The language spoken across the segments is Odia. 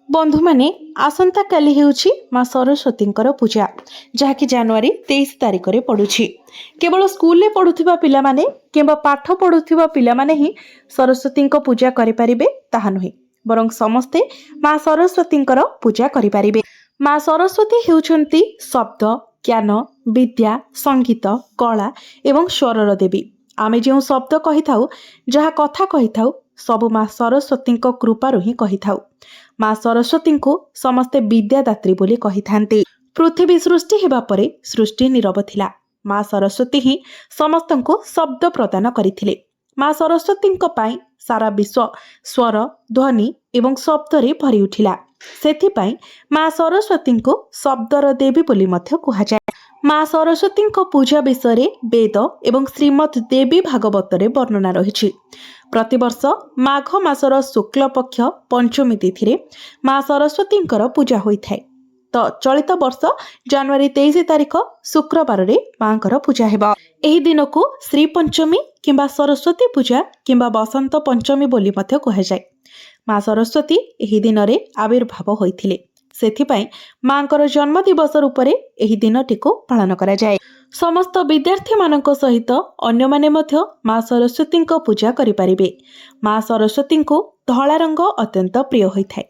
बंधु माने आसंता काली हेउछि माँ सरस्वतींकर पूजा जहाँकि जनवरी 23 तारिख रे पड़ुछि। केवल स्कूल ले पढ़ुथिबा पिला माने किंबा पाठ पढ़ुथिबा पिला माने ही सरस्वतींक पूजा करि परिबे ताहा नुहे, बरं समस्ते माँ सरस्वतींकर पूजा करि परिबे। माँ सरस्वती हेउछन्ति शब्द, ज्ञान, विद्या, संगीत, कला एवं स्वरर देवी। आमे जो शब्द कहि थाउ, जहा कथा कहि थाउ, सबु माँ सरस्वतींक कृपारु ही कहि थाउ। माँ सरस्वती को समस्ते विद्यादात्री बोली कही थांती। पृथ्वी सृष्टि हेबा परे सृष्टि नीरव थिला। माँ सरस्वती ही समस्त को शब्द प्रदान करथिले। माँ सरस्वती पाई सारा विश्व स्वर, ध्वनि एवं शब्द रे भरी उठिला। सेथिपाई माँ सरस्वती को शब्दर देवी बोली मध्य कुहा जाय। माँ सरस्वती पूजा विषय वेद एवं श्रीमद देवी भागवत रे वर्णना रही। प्रतिवर्ष माघ मासर शुक्ल पक्ष पंचमी तिथि रे माँ सरस्वती पूजा होइथाय। तो चलित वर्ष जनवरी 23 तारिख शुक्रवार रे माँ पूजा हेबा। एही दिन को श्री पंचमी किंबा सरस्वती पूजा किंबा बसंत पंचमी बोली मध्य कहा जाय। माँ सरस्वती एही दिन रे आविर्भाव होइथिले, सेथिपाई माँकर जन्म दिवस रूपरे एही दिनटी को पालन करा जाय। समस्त विद्यार्थी मानक सहित अन्य माने मध्य माँ सरस्वती पूजा करि परिबे। माँ सरस्वती को धला रंग अत्यंत प्रिय होइथाय,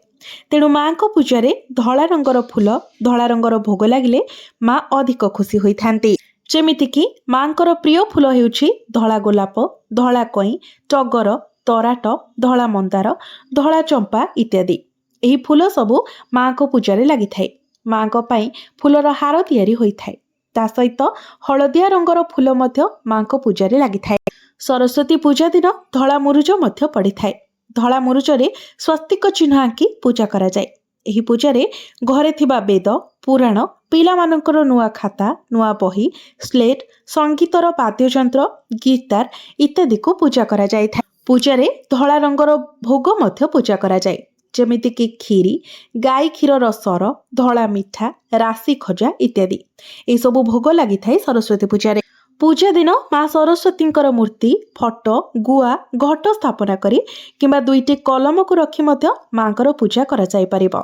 तेणु माँ को पूजा रे धला रंगर फूल, धला रंगर भोग लागिले माँ अधिक खुशी होइथांती। जेमिति कि माँकर प्रिय फूल हेउछि धला गोलाप, धला कई, टगर, तराट, धला मंदार, धला चंपा इत्यादि। एही फूल सबु माँ को पूजा रे लागिथाय। माँ को पई फूलर हार तैयारी होइथाय। ता सहित हलदिया रंगर फूल मध्य माँ को पूजा रे लागिथाय। सरस्वती पूजा दिन धला मुरुज मध्य पड़िथाय। धला मुरुज रे स्वस्तिक चिन्ह आंकी पूजा करा जाय। एही पूजा रे घरे थिबा वेद, पुराण, पिला मानकर नुआ खाता, नुआ बही, स्लेट, संगीतर वाद्ययंत्र, गिटार इत्यादि को पूजा करा जाय। पूजा रे धला रंगर भोग मध्य पूजा करा जाय, जेमिति कि खीरी, गाई क्षीर सर, धला मिठा, राशि खजा इत्यादि। ए सबु भोग लागि थाए सरस्वती पूजा रे। पूजा दिन माँ सरस्वती मूर्ति, फटो, गुआ, घट स्थापना करी किंबा दुईटी कलम को रखी मध्य माँकर पूजा करा जाय परिबो।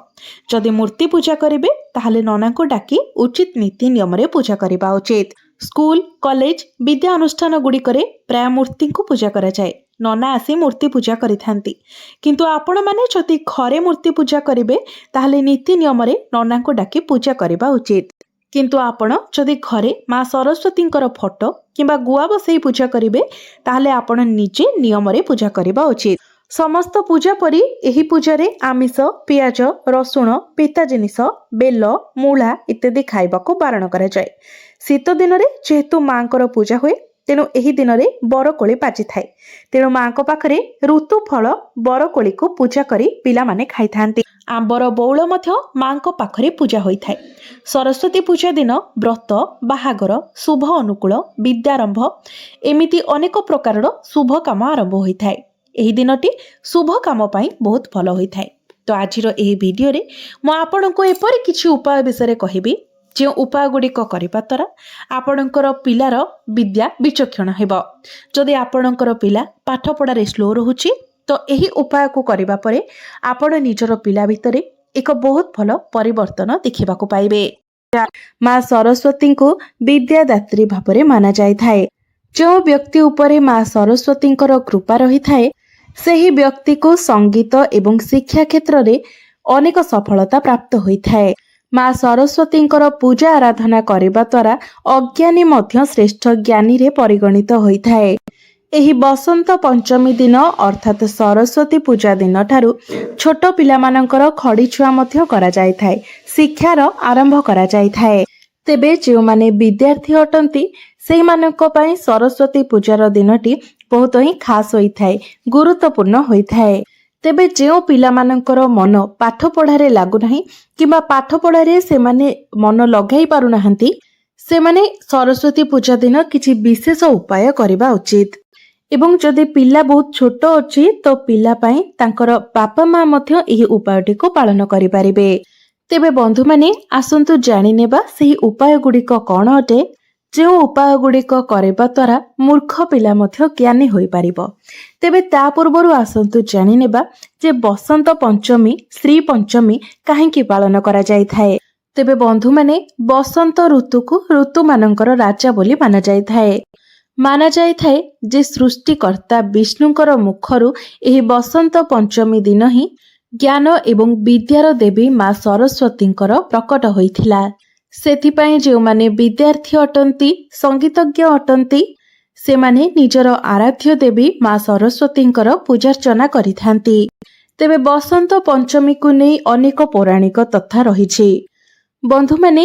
जदि मूर्ति पूजा करिवे ताहाले नना को डाकी उचित नीति नियम रे पूजा करिबा उचित। स्कूल, कॉलेज, विद्या अनुष्ठान गुड़िकरे प्राय मूर्ति को पूजा करा जाय। नना आसी मूर्ति पूजा करिथांती, किंतु आपण माने जदि घरे मूर्ति पूजा करिवे ताहाले नीति नियम रे नना को डाकी पूजा करिबा उचित। किंतु आपण जदि घरे माँ सरस्वती फोटो किंबा गुआ बसई पूजा करिवे ताहाले आपण निजे नियम रे पूजा करिबा उचित। समस्त पूजा परी एही पूजा रे आमिष, पियाज, रसुण, पिता जिनिस, बेल, मूला इत्यादि खाइबा को बारण करा जाय। शीत दिन रे जेहेतु माँकर पूजा हुए तेणु एही दिन रे बरकोली पाचि थाए, तेणु माँ को पाखरे ऋतु फल बरकोली को पूजा करी पिला माने खाई थांती। आंबर बौल मध्य माँ को पाखरे पूजा होई थाए। सरस्वती पूजा दिन व्रत, बाहागर, शुभ अनुकूल, विद्यारंभ एमिति अनेक प्रकार शुभ काम आरंभ होई थाए। एही दिनटी शुभ काम पाई बहुत भल होई थाए। तो आजिर एही वीडियो रे मु आपनको एपरि किछि उपाय विषय कहिबी जो उपाय गुड़िक करबा द्वारा आपणकर पिलार विद्या विचक्षण हेबो। जदि आपणकर पिला पाठ पढ़ारे स्लो रहुछि तो एही उपाय को करबा परे आपण निजर पिला भितरे एक बहुत भल परिवर्तन देखिबा को पाइबे। माँ सरस्वती को विद्यादात्री भाବରେ माना जाय थाए। जो व्यक्ति उपरे माँ सरस्वती कृपा रही थाए सेही व्यक्ति को संगीत एवं शिक्षा क्षेत्र रे अनेक सफलता प्राप्त होई थाए। माँ सरस्वती पूजा आराधना करबा द्वारा अज्ञानी मध्य श्रेष्ठ ज्ञानी रे परिगणित होई थाए। एही बसंत पंचमी दिन अर्थात सरस्वती पूजा दिन ठारू छोट पिला मानकर खड़ी छुआ मध्य करा जाय थाए। शिक्षार आरंभ करा जाय थाए। तेबे जो माने विद्यार्थी अटंती सेही मानक पई सरस्वती पूजार दिनटी बहुत ही खास होई थाए, गुरुत्वपूर्ण होई थाए। तेबे जो पिला मानकर मन पाठ पढ़ारे लागु नाही किंबा पाठ पढ़ारे से माने मन लगाई पारु नाहंती, से माने सरस्वती पूजा दिन किछि विशेष उपाय करबा उचित। एवं जदि पिला बहुत छोट अछि तो पिला पई तांकर बापा माँ मध्य एही उपायटी को पालन करि परिबे। तेबे बंधु माने आसंतु जानि नेबा सेही उपाय गुड़िक कौन अटे। ଯେଉଁ ଉପାୟ ଗୁଡ଼ିକ କରିବା ଦ୍ୱାରା ମୂର୍ଖ ପିଲା ମଧ୍ୟ ଜ୍ଞାନୀ ହୋଇପାରିବ। ତେବେ ତା ପୂର୍ବରୁ ଆସନ୍ତୁ ଜାଣିନେବା ଯେ ବସନ୍ତ ପଞ୍ଚମୀ ଶ୍ରୀ ପଞ୍ଚମୀ କାହିଁକି ପାଳନ କରାଯାଇଥାଏ। ତେବେ ବନ୍ଧୁମାନେ, ବସନ୍ତ ଋତୁକୁ ଋତୁମାନଙ୍କର ରାଜା ବୋଲି ମାନାଯାଇଥାଏ। ମାନାଯାଇଥାଏ ଯେ ସୃଷ୍ଟିକର୍ତ୍ତା ବିଷ୍ଣୁଙ୍କର ମୁଖରୁ ଏହି ବସନ୍ତ ପଞ୍ଚମୀ ଦିନ ହିଁ ଜ୍ଞାନ ଏବଂ ବିଦ୍ୟାର ଦେବୀ ମା ସରସ୍ୱତୀଙ୍କର ପ୍ରକଟ ହୋଇଥିଲା। ସେଥିପାଇଁ ଯେଉଁମାନେ ବିଦ୍ୟାର୍ଥୀ ଅଟନ୍ତି, ସଙ୍ଗୀତଜ୍ଞ ଅଟନ୍ତି, ସେମାନେ ନିଜର ଆରାଧ୍ୟ ଦେବୀ ମା ସରସ୍ୱତୀଙ୍କର ପୂଜାର୍ଚ୍ଚନା କରିଥାନ୍ତି। ତେବେ ବସନ୍ତ ପଞ୍ଚମୀକୁ ନେଇ ଅନେକ ପୌରାଣିକ ତଥ୍ୟ ରହିଛି। ବନ୍ଧୁମାନେ,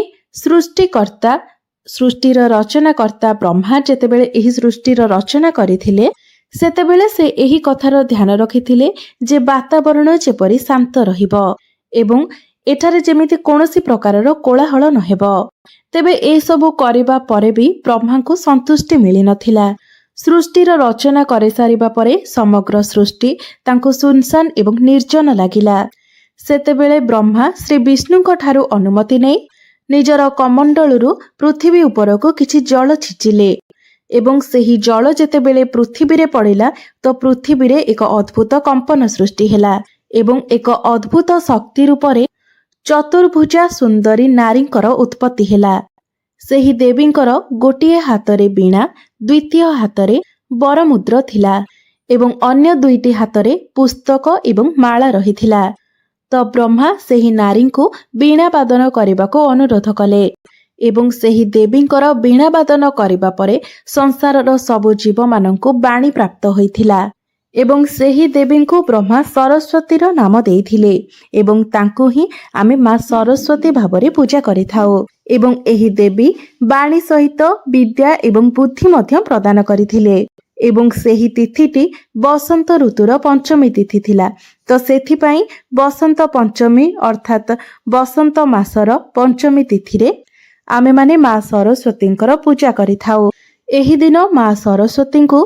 ସୃଷ୍ଟିର ରଚନାକର୍ତ୍ତା ବ୍ରହ୍ମା ଯେତେବେଳେ ଏହି ସୃଷ୍ଟିର ରଚନା କରିଥିଲେ, ସେତେବେଳେ ସେ ଏହି କଥାର ଧ୍ୟାନ ରଖିଥିଲେ ଯେ ବାତାବରଣ ଯେପରି ଶାନ୍ତ ରହିବ ଏବଂ ଏଠାରେ ଯେମିତି କୌଣସି ପ୍ରକାରର କୋଳାହଳ ନହେବ। ତେବେ ଏସବୁ କରିବା ପରେ ବି ବ୍ରହ୍ମାଙ୍କୁ ସନ୍ତୁଷ୍ଟି ମିଳିନଥିଲା। ସୃଷ୍ଟିର ରଚନା କରିସାରିବା ପରେ ସମଗ୍ର ସୃଷ୍ଟି ତାଙ୍କୁ ସୁନସାନ ଏବଂ ନିର୍ଜନ ଲାଗିଲା। ସେତେବେଳେ ବ୍ରହ୍ମା ଶ୍ରୀ ବିଷ୍ଣୁଙ୍କ ଠାରୁ ଅନୁମତି ନେଇ ନିଜର କମଣ୍ଡଳରୁ ପୃଥିବୀ ଉପରକୁ କିଛି ଜଳ ଛିଞ୍ଚିଲେ ଏବଂ ସେହି ଜଳ ଯେତେବେଳେ ପୃଥିବୀରେ ପଡ଼ିଲା ତ ପୃଥିବୀରେ ଏକ ଅଦ୍ଭୁତ କମ୍ପନ ସୃଷ୍ଟି ହେଲା ଏବଂ ଏକ ଅଦ୍ଭୁତ ଶକ୍ତି ରୂପରେ ଚତୁର୍ଭୁଜା ସୁନ୍ଦରୀ ନାରୀଙ୍କର ଉତ୍ପତ୍ତି ହେଲା। ସେହି ଦେବୀଙ୍କର ଗୋଟିଏ ହାତରେ ବୀଣା, ଦ୍ୱିତୀୟ ହାତରେ ବରମୁଦ୍ର ଥିଲା ଏବଂ ଅନ୍ୟ ଦୁଇଟି ହାତରେ ପୁସ୍ତକ ଏବଂ ମାଳା ରହିଥିଲା। ତ ବ୍ରହ୍ମା ସେହି ନାରୀଙ୍କୁ ବୀଣା ବାଦନ କରିବାକୁ ଅନୁରୋଧ କଲେ ଏବଂ ସେହି ଦେବୀଙ୍କର ବୀଣା ବାଦନ କରିବା ପରେ ସଂସାରର ସବୁ ଜୀବମାନଙ୍କୁ ବାଣୀ ପ୍ରାପ୍ତ ହୋଇଥିଲା ଏବଂ ସେହି ଦେବୀଙ୍କୁ ବ୍ରହ୍ମା ସରସ୍ୱତୀର ନାମ ଦେଇଥିଲେ ଏବଂ ତାଙ୍କୁ ହିଁ ଆମେ ମା ସରସ୍ୱତୀ ଭାବରେ ପୂଜା କରିଥାଉ ଏବଂ ଏହି ଦେବୀ ବାଣୀ ସହିତ ବିଦ୍ୟା ଏବଂ ବୁଦ୍ଧି ମଧ୍ୟ ପ୍ରଦାନ କରିଥିଲେ ଏବଂ ସେହି ତିଥିଟି ବସନ୍ତ ଋତୁର ପଞ୍ଚମୀ ତିଥି ଥିଲା। ତ ସେଥିପାଇଁ ବସନ୍ତ ପଞ୍ଚମୀ ଅର୍ଥାତ୍ ବସନ୍ତ ମାସର ପଞ୍ଚମୀ ତିଥିରେ ଆମେମାନେ ମା ସରସ୍ୱତୀଙ୍କର ପୂଜା କରିଥାଉ। ଏହି ଦିନ ମା ସରସ୍ୱତୀଙ୍କୁ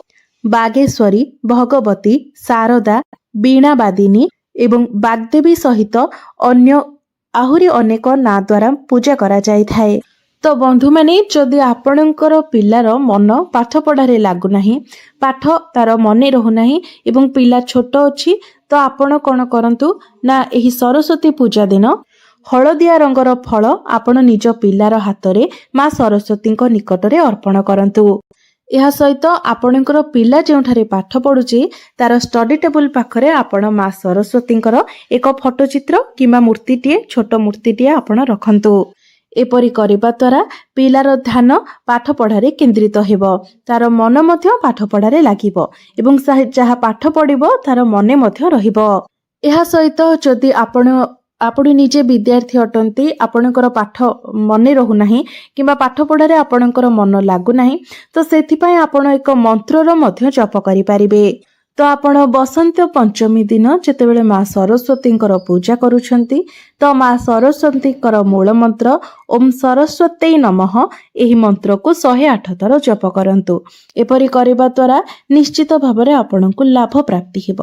ବାଗେଶ୍ୱରୀ, ଭଗବତୀ, ଶାରଦା, ବୀଣାବାଦିନୀ ଏବଂ ବାଗ୍ଦେବୀ ସହିତ ଆହୁରି ଅନେକ ନାଁ ଦ୍ୱାରା ପୂଜା କରାଯାଇଥାଏ। ତ ବନ୍ଧୁମାନେ, ଯଦି ଆପଣଙ୍କର ପିଲାର ମନ ପାଠପଢ଼ାରେ ଲାଗୁନାହିଁ, ପାଠ ତାର ମନେ ରହୁନାହିଁ ଏବଂ ପିଲା ଛୋଟ ଅଛି, ତ ଆପଣ କ'ଣ କରନ୍ତୁ ନା ଏହି ସରସ୍ୱତୀ ପୂଜା ଦିନ ହଳଦିଆ ରଙ୍ଗର ଫଳ ଆପଣ ନିଜ ପିଲାର ହାତରେ ମା ସରସ୍ୱତୀଙ୍କ ନିକଟରେ ଅର୍ପଣ କରନ୍ତୁ। ଏହା ସହିତ ଆପଣଙ୍କର ପିଲା ଯେଉଁଠାରେ ପାଠ ପଢୁଛି ତାର ଷ୍ଟଡି ଟେବୁଲ ପାଖରେ ଆପଣ ମା ସରସ୍ୱତୀଙ୍କର ଏକ ଫଟୋ ଚିତ୍ର କିମ୍ବା ମୂର୍ତ୍ତିଟିଏ, ଛୋଟ ମୂର୍ତ୍ତିଟିଏ ଆପଣ ରଖନ୍ତୁ। ଏପରି କରିବା ଦ୍ୱାରା ପିଲାର ଧ୍ୟାନ ପାଠପଢ଼ାରେ କେନ୍ଦ୍ରିତ ହେବ, ତାର ମନ ମଧ୍ୟ ପାଠପଢ଼ାରେ ଲାଗିବ ଏବଂ ଯାହା ପାଠ ପଢ଼ିବ ତାର ମନେ ମଧ୍ୟ ରହିବ। ଏହା ସହିତ ଯଦି ଆପଣ ନିଜେ ବିଦ୍ୟାର୍ଥୀ ଅଟନ୍ତି, ଆପଣଙ୍କର ପାଠ ମନେ ରହୁନାହିଁ କିମ୍ବା ପାଠପଢ଼ାରେ ଆପଣଙ୍କର ମନ ଲାଗୁନାହିଁ, ତ ସେଥିପାଇଁ ଆପଣ ଏକ ମନ୍ତ୍ରର ମଧ୍ୟ ଜପ କରିପାରିବେ। ତ ଆପଣ ବସନ୍ତ ପଞ୍ଚମୀ ଦିନ ଯେତେବେଳେ ମା ସରସ୍ୱତୀଙ୍କର ପୂଜା କରୁଛନ୍ତି, ତ ମା ସରସ୍ୱତୀଙ୍କର ମୂଳ ମନ୍ତ୍ର ଓମ୍ ସରସ୍ୱତୀ ନମଃ, ଏହି ମନ୍ତ୍ରକୁ 108 ଥର ଜପ କରନ୍ତୁ। ଏପରି କରିବା ଦ୍ୱାରା ନିଶ୍ଚିତ ଭାବରେ ଆପଣଙ୍କୁ ଲାଭ ପ୍ରାପ୍ତି ହେବ।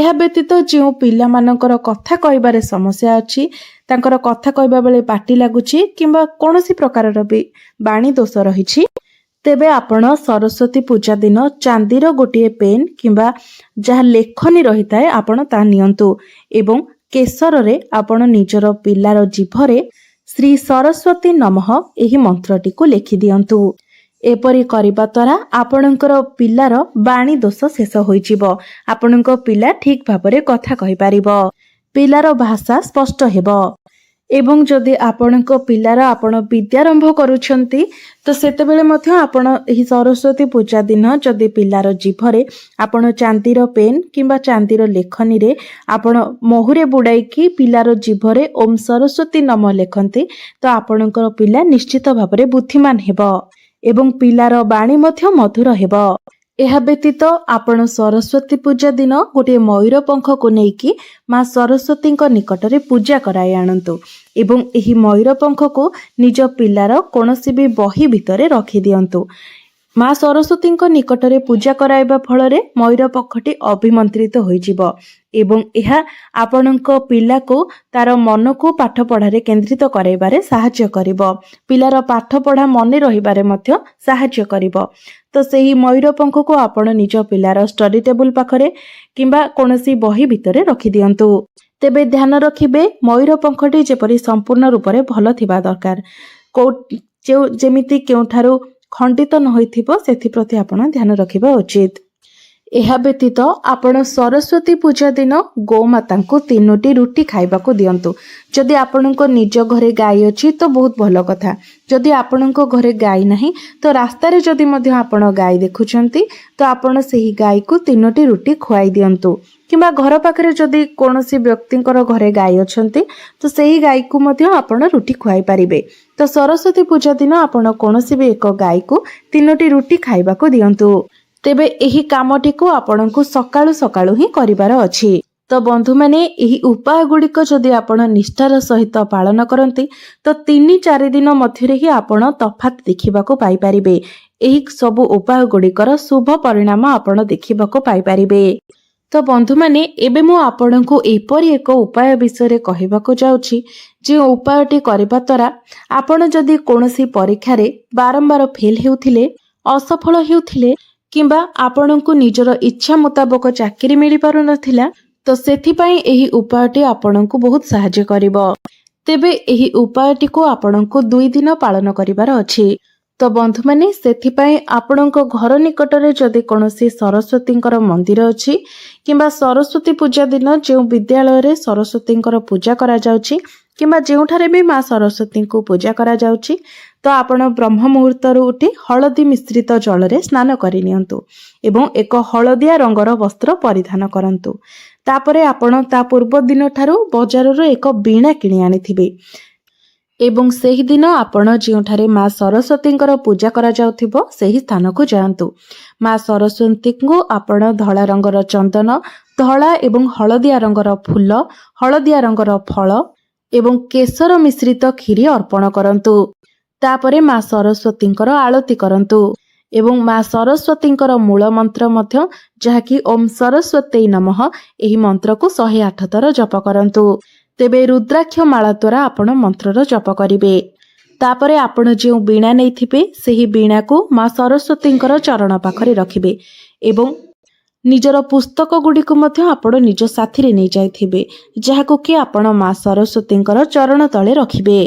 ଏହା ବ୍ୟତୀତ ଯେଉଁ ପିଲାମାନଙ୍କର କଥା କହିବାରେ ସମସ୍ୟା ଅଛି, ତାଙ୍କର କଥା କହିବା ବେଳେ ପାଟି ଲାଗୁଛି କିମ୍ବା କୌଣସି ପ୍ରକାରର ବି ବାଣୀ ଦୋଷ ରହିଛି, ତେବେ ଆପଣ ସରସ୍ୱତୀ ପୂଜା ଦିନ ଚାନ୍ଦିର ଗୋଟିଏ ପେନ୍ କିମ୍ବା ଯାହା ଲେଖନୀ ରହିଥାଏ ଆପଣ ତାହା ନିଅନ୍ତୁ ଏବଂ କେଶରରେ ଆପଣ ନିଜର ପିଲାର ଜିଭରେ ଶ୍ରୀ ସରସ୍ୱତୀ ନମଃ ଏହି ମନ୍ତ୍ରଟିକୁ ଲେଖିଦିଅନ୍ତୁ। ଏପରି କରିବା ଦ୍ୱାରା ଆପଣଙ୍କର ପିଲାର ବାଣୀ ଦୋଷ ଶେଷ ହୋଇଯିବ। ଆପଣଙ୍କ ପିଲା ଠିକ୍ ଭାବରେ କଥା କହିପାରିବ, ପିଲାର ଭାଷା ସ୍ପଷ୍ଟ ହେବ। ଏବଂ ଯଦି ଆପଣଙ୍କ ପିଲାର ଆପଣ ବିଦ୍ୟାରମ୍ଭ କରୁଛନ୍ତି, ତ ସେତେବେଳେ ମଧ୍ୟ ଆପଣ ଏହି ସରସ୍ୱତୀ ପୂଜା ଦିନ ଯଦି ପିଲାର ଜିଭରେ ଆପଣ ଚାନ୍ଦିର ପେନ୍ କିମ୍ବା ଚାନ୍ଦିର ଲେଖନୀରେ ଆପଣ ମହୁରେ ବୁଡ଼ାଇକି ପିଲାର ଜିଭରେ ଓମ୍ ସରସ୍ୱତୀ ନମ ଲେଖନ୍ତି, ତ ଆପଣଙ୍କର ପିଲା ନିଶ୍ଚିତ ଭାବରେ ବୁଦ୍ଧିମାନ ହେବ ଏବଂ ପିଲାର ବାଣୀ ମଧ୍ୟ ମଧୁର ହେବ। ଏହା ବ୍ୟତୀତ ଆପଣ ସରସ୍ୱତୀ ପୂଜା ଦିନ ଗୋଟିଏ ମୟୂର ପଙ୍ଖକୁ ନେଇକି ମା ସରସ୍ୱତୀଙ୍କ ନିକଟରେ ପୂଜା କରାଇ ଆଣନ୍ତୁ ଏବଂ ଏହି ମୟୂର ପଙ୍ଖକୁ ନିଜ ପିଲାର କୌଣସି ବି ବହି ଭିତରେ ରଖିଦିଅନ୍ତୁ। ମା ସରସ୍ୱତୀଙ୍କ ନିକଟରେ ପୂଜା କରାଇବା ଫଳରେ ମୟୂର ପକ୍ଷଟି ଅଭିମନ୍ତ୍ରିତ ହୋଇଯିବ ଏବଂ ଏହା ଆପଣଙ୍କ ପିଲାକୁ ତାର ମନକୁ ପାଠ ପଢ଼ାରେ କେନ୍ଦ୍ରିତ କରାଇବାରେ ସାହାଯ୍ୟ କରିବ। ପିଲାର ପାଠ ପଢ଼ା ମନେ ରହିବାରେ ମଧ୍ୟ ସାହାଯ୍ୟ କରିବ। ତ ସେହି ମୟୂର ପଙ୍ଖକୁ ଆପଣ ନିଜ ପିଲାର ଷ୍ଟଡି ଟେବୁଲ ପାଖରେ କିମ୍ବା କୌଣସି ବହି ଭିତରେ ରଖିଦିଅନ୍ତୁ। ତେବେ ଧ୍ୟାନ ରଖିବେ ମୟୂର ପଙ୍ଖଟି ଯେପରି ସମ୍ପୂର୍ଣ୍ଣ ରୂପରେ ଭଲ ଥିବା ଦରକାର। ଯେମିତି କେଉଁଠାରୁ ଖଣ୍ଡିତ ନ ହୋଇଥିବ ସେଥିପ୍ରତି ଆପଣ ଧ୍ୟାନ ରଖିବା ଉଚିତ। ଏହା ବ୍ୟତୀତ ଆପଣ ସରସ୍ୱତୀ ପୂଜା ଦିନ ଗୋମାତାଙ୍କୁ 3ଟି ରୁଟି ଖାଇବାକୁ ଦିଅନ୍ତୁ। ଯଦି ଆପଣଙ୍କ ନିଜ ଘରେ ଗାଈ ଅଛି ତ ବହୁତ ଭଲ କଥା। ଯଦି ଆପଣଙ୍କ ଘରେ ଗାଈ ନାହିଁ ତ ରାସ୍ତାରେ ଯଦି ମଧ୍ୟ ଆପଣ ଗାଈ ଦେଖୁଛନ୍ତି ତ ଆପଣ ସେହି ଗାଈକୁ 3ଟି ରୁଟି ଖୁଆଇ ଦିଅନ୍ତୁ। କିମ୍ବା ଘର ପାଖରେ ଯଦି କୌଣସି ବ୍ୟକ୍ତିଙ୍କର ଘରେ ଗାଈ ଅଛନ୍ତି ତ ସେହି ଗାଈକୁ ମଧ୍ୟ ଆପଣ ରୁଟି ଖୁଆଇ ପାରିବେ। ତ ସରସ୍ୱତୀ ପୂଜା ଦିନ ଆପଣ କୌଣସି ବି ଏକ ଗାଈକୁ 3ଟି ରୁଟି ଖାଇବାକୁ ଦିଅନ୍ତୁ। ତେବେ ଏହି କାମଟିକୁ ଆପଣଙ୍କୁ ସକାଳୁ ସକାଳୁ ହିଁ କରିବାର ଅଛି। ତ ବନ୍ଧୁମାନେ, ଏହି ଉପାୟ ଗୁଡ଼ିକ ଯଦି ଆପଣ ନିଷ୍ଠାର ସହିତ ପାଳନ କରନ୍ତି ତ 3-4 ଦିନ ମଧ୍ୟରେ ହିଁ ଆପଣ ତଫାତ୍ ଦେଖିବାକୁ ପାଇପାରିବେ। ଏହି ସବୁ ଉପାୟ ଗୁଡ଼ିକର ଶୁଭ ପରିଣାମ ଆପଣ ଦେଖିବାକୁ ପାଇପାରିବେ। ତ ବନ୍ଧୁମାନେ, ଏବେ ମୁଁ ଆପଣଙ୍କୁ ଏପରି ଏକ ଉପାୟ ବିଷୟରେ କହିବାକୁ ଯାଉଛି ଯେଉଁ ଉପାୟଟି କରିବା ଦ୍ୱାରା ଆପଣ ଯଦି କୌଣସି ପରୀକ୍ଷାରେ ବାରମ୍ବାର ଫେଲ୍ ହେଉଥିଲେ, ଅସଫଳ ହେଉଥିଲେ କିମ୍ବା ଆପଣଙ୍କୁ ନିଜର ଇଚ୍ଛା ମୁତାବକ ଚାକିରି ମିଳିପାରୁନଥିଲା ତ ସେଥିପାଇଁ ଏହି ଉପାୟଟି ଆପଣଙ୍କୁ ବହୁତ ସାହାଯ୍ୟ କରିବ। ତେବେ ଏହି ଉପାୟଟିକୁ ଆପଣଙ୍କୁ 2 ଦିନ ପାଳନ କରିବାର ଅଛି। ତ ବନ୍ଧୁମାନେ, ସେଥିପାଇଁ ଆପଣଙ୍କ ଘର ନିକଟରେ ଯଦି କୌଣସି ସରସ୍ୱତୀଙ୍କର ମନ୍ଦିର ଅଛି କିମ୍ବା ସରସ୍ୱତୀ ପୂଜା ଦିନ ଯେଉଁ ବିଦ୍ୟାଳୟରେ ସରସ୍ୱତୀଙ୍କର ପୂଜା କରାଯାଉଛି କିମ୍ବା ଯେଉଁଠାରେ ବି ମା ସରସ୍ୱତୀଙ୍କୁ ପୂଜା କରାଯାଉଛି ତ ଆପଣ ବ୍ରହ୍ମ ମୁହୂର୍ତ୍ତରୁ ଉଠି ହଳଦୀ ମିଶ୍ରିତ ଜଳରେ ସ୍ନାନ କରିନିଅନ୍ତୁ ଏବଂ ଏକ ହଳଦିଆ ରଙ୍ଗର ବସ୍ତ୍ର ପରିଧାନ କରନ୍ତୁ। ତାପରେ ଆପଣ ତା ପୂର୍ବ ଦିନଠାରୁ ବଜାରରୁ ଏକ ବୀଣା କିଣି ଆଣିଥିବେ ଏବଂ ସେହିଦିନ ଆପଣ ଯେଉଁଠାରେ ମା ସରସ୍ୱତୀଙ୍କର ପୂଜା କରାଯାଉଥିବ ସେହି ସ୍ଥାନକୁ ଯାଆନ୍ତୁ। ମା ସରସ୍ୱତୀଙ୍କୁ ଆପଣ ଧଳା ରଙ୍ଗର ଚନ୍ଦନ, ଧଳା ଏବଂ ହଳଦିଆ ରଙ୍ଗର ଫୁଲ, ହଳଦିଆ ରଙ୍ଗର ଫଳ ଏବଂ କେଶର ମିଶ୍ରିତ କ୍ଷୀରି ଅର୍ପଣ କରନ୍ତୁ। ତାପରେ ମା ସରସ୍ୱତୀଙ୍କର ଆଳତି କରନ୍ତୁ ଏବଂ ମା ସରସ୍ୱତୀଙ୍କର ମୂଳ ମନ୍ତ୍ର ମଧ୍ୟ ଯାହାକି ଓମ୍ ସରସ୍ୱତୀ ନମଃ, ଏହି ମନ୍ତ୍ରକୁ 108 ଥର ଜପ କରନ୍ତୁ। ତେବେ ରୁଦ୍ରାକ୍ଷ ମାଳା ଦ୍ୱାରା ଆପଣ ମନ୍ତ୍ରର ଜପ କରିବେ। ତାପରେ ଆପଣ ଯେଉଁ ବୀଣା ନେଇଥିବେ ସେହି ବୀଣାକୁ ମା ସରସ୍ୱତୀଙ୍କର ଚରଣ ପାଖରେ ରଖିବେ ଏବଂ ନିଜର ପୁସ୍ତକ ଗୁଡ଼ିକୁ ମଧ୍ୟ ଆପଣ ନିଜ ସାଥିରେ ନେଇଯାଇଥିବେ ଯାହାକୁ କି ଆପଣ ମା ସରସ୍ୱତୀଙ୍କର ଚରଣ ତଳେ ରଖିବେ।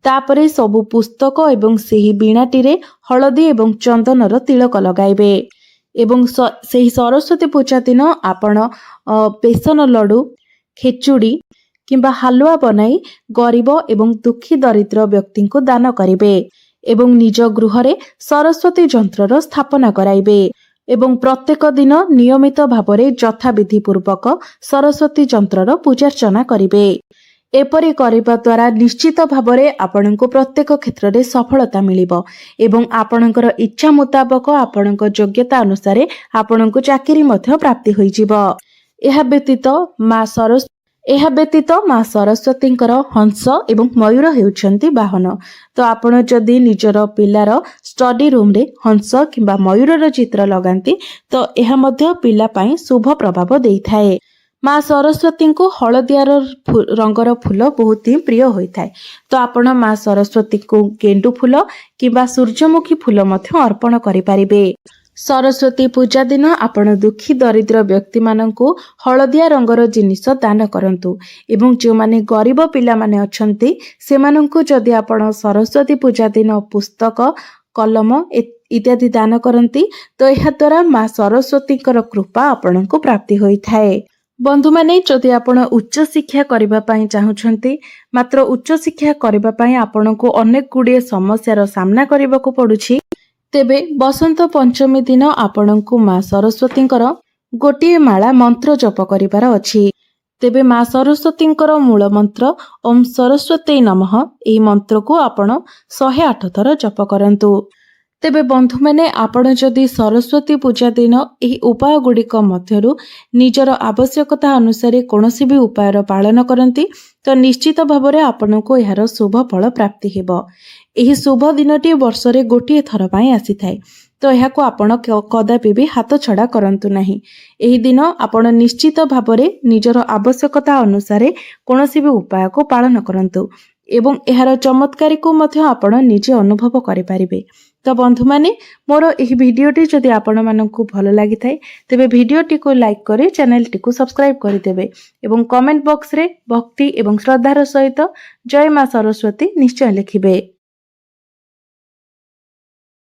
ତାପରେ ସବୁ ପୁସ୍ତକ ଏବଂ ସେହି ବୀଣାଟିରେ ହଳଦୀ ଏବଂ ଚନ୍ଦନର ତିଳକ ଲଗାଇବେ ଏବଂ ସେହି ସରସ୍ୱତୀ ପୂଜା ଦିନ ଆପଣ ବେସନ ଲଡୁ, ଖେଚୁଡ଼ି କିମ୍ବା ହାଲୁଆ ବନାଇ ଗରିବ ଏବଂ ଦୁଃଖୀ ଦରିଦ୍ର ବ୍ୟକ୍ତିଙ୍କୁ ଦାନ କରିବେ ଏବଂ ନିଜ ଗୃହରେ ସରସ୍ୱତୀ ଯନ୍ତ୍ରର ସ୍ଥାପନା କରାଇବେ ଏବଂ ପ୍ରତ୍ୟେକ ଦିନ ନିୟମିତ ଭାବରେ ଯଥାବିଧି ପୂର୍ବକ ସରସ୍ୱତୀ ଯନ୍ତ୍ରର ପୂଜାର୍ଚ୍ଚନା କରିବେ। ଏପରି କରିବା ଦ୍ୱାରା ନିଶ୍ଚିତ ଭାବରେ ଆପଣଙ୍କୁ ପ୍ରତ୍ୟେକ କ୍ଷେତ୍ରରେ ସଫଳତା ମିଳିବ ଏବଂ ଆପଣଙ୍କର ଇଚ୍ଛା ମୁତାବକ ଆପଣଙ୍କ ଯୋଗ୍ୟତା ଅନୁସାରେ ଆପଣଙ୍କୁ ଚାକିରି ମଧ୍ୟ ପ୍ରାପ୍ତି ହୋଇଯିବ। ଏହା ବ୍ୟତୀତ ମା ସରସ୍ୱତୀଙ୍କର ହଂସ ଏବଂ ମୟୂର ହେଉଛନ୍ତି ବାହନ। ତ ଆପଣ ଯଦି ନିଜର ପିଲାର ଷ୍ଟଡି ରୁମ୍ରେ ହଂସ କିମ୍ବା ମୟୂରର ଚିତ୍ର ଲଗାନ୍ତି ତ ଏହା ମଧ୍ୟ ପିଲା ପାଇଁ ଶୁଭ ପ୍ରଭାବ ଦେଇଥାଏ। ମା ସରସ୍ୱତୀଙ୍କୁ ହଳଦିଆ ରଙ୍ଗର ଫୁଲ ବହୁତ ହିଁ ପ୍ରିୟ ହୋଇଥାଏ। ତ ଆପଣ ମା ସରସ୍ୱତୀଙ୍କୁ ଗେଣ୍ଡୁ ଫୁଲ କିମ୍ବା ସୂର୍ଯ୍ୟମୁଖୀ ଫୁଲ ମଧ୍ୟ ଅର୍ପଣ କରିପାରିବେ। ସରସ୍ୱତୀ ପୂଜା ଦିନ ଆପଣ ଦୁଃଖୀ ଦରିଦ୍ର ବ୍ୟକ୍ତିମାନଙ୍କୁ ହଳଦିଆ ରଙ୍ଗର ଜିନିଷ ଦାନ କରନ୍ତୁ ଏବଂ ଯେଉଁମାନେ ଗରିବ ପିଲାମାନେ ଅଛନ୍ତି ସେମାନଙ୍କୁ ଯଦି ଆପଣ ସରସ୍ୱତୀ ପୂଜା ଦିନ ପୁସ୍ତକ, କଲମ ଇତ୍ୟାଦି ଦାନ କରନ୍ତି ତ ଏହାଦ୍ୱାରା ମା ସରସ୍ୱତୀଙ୍କର କୃପା ଆପଣଙ୍କୁ ପ୍ରାପ୍ତି ହୋଇଥାଏ। ବନ୍ଧୁମାନେ, ଯଦି ଆପଣ ଉଚ୍ଚଶିକ୍ଷା କରିବା ପାଇଁ ଚାହୁଁଛନ୍ତି ମାତ୍ର ଉଚ୍ଚଶିକ୍ଷା କରିବା ପାଇଁ ଆପଣଙ୍କୁ ଅନେକ ଗୁଡ଼ିଏ ସମସ୍ୟାର ସାମ୍ନା କରିବାକୁ ପଡ଼ୁଛି ତେବେ ବସନ୍ତ ପଞ୍ଚମୀ ଦିନ ଆପଣଙ୍କୁ ମା ସରସ୍ୱତୀଙ୍କର ଗୋଟିଏ ମାଳା ମନ୍ତ୍ର ଜପ କରିବାର ଅଛି। ତେବେ ମା ସରସ୍ୱତୀଙ୍କର ମୂଳ ମନ୍ତ୍ର ଓମ୍ ସରସ୍ୱତୀ ନମଃ, ଏହି ମନ୍ତ୍ରକୁ ଆପଣ 108 ଥର ଜପ କରନ୍ତୁ। ତେବେ ବନ୍ଧୁମାନେ, ଆପଣ ଯଦି ସରସ୍ୱତୀ ପୂଜା ଦିନ ଏହି ଉପାୟ ଗୁଡ଼ିକ ମଧ୍ୟରୁ ନିଜର ଆବଶ୍ୟକତା ଅନୁସାରେ କୌଣସି ବି ଉପାୟର ପାଳନ କରନ୍ତି ତ ନିଶ୍ଚିତ ଭାବରେ ଆପଣଙ୍କୁ ଏହାର ଶୁଭ ଫଳ ପ୍ରାପ୍ତି ହେବ। ଏହି ଶୁଭ ଦିନଟି ବର୍ଷରେ ଗୋଟିଏ ଥର ପାଇଁ ଆସିଥାଏ। तो एहाको आपण कदापि भी हाथ छड़ा करंतु नाही। एही दिन आपण निश्चित भाବରେ निजर आवश्यकता अनुसार कौनसी भी उपाय को पालन करंतु एवं एहार चमत्कारी को मध्य आपण निजे अनुभव करिपारिबे। तो बंधु माने मोर एही भिडियोटी जदि आपण मानकु भल लागि थाए तेबे भिडियोटी को लाइक करे चैनल टी को सब्सक्राइब करि देबे एवं कमेंट बॉक्स रे भक्ति एवं श्रद्धार सहित जय मां सरस्वती निश्चय लिखिबे।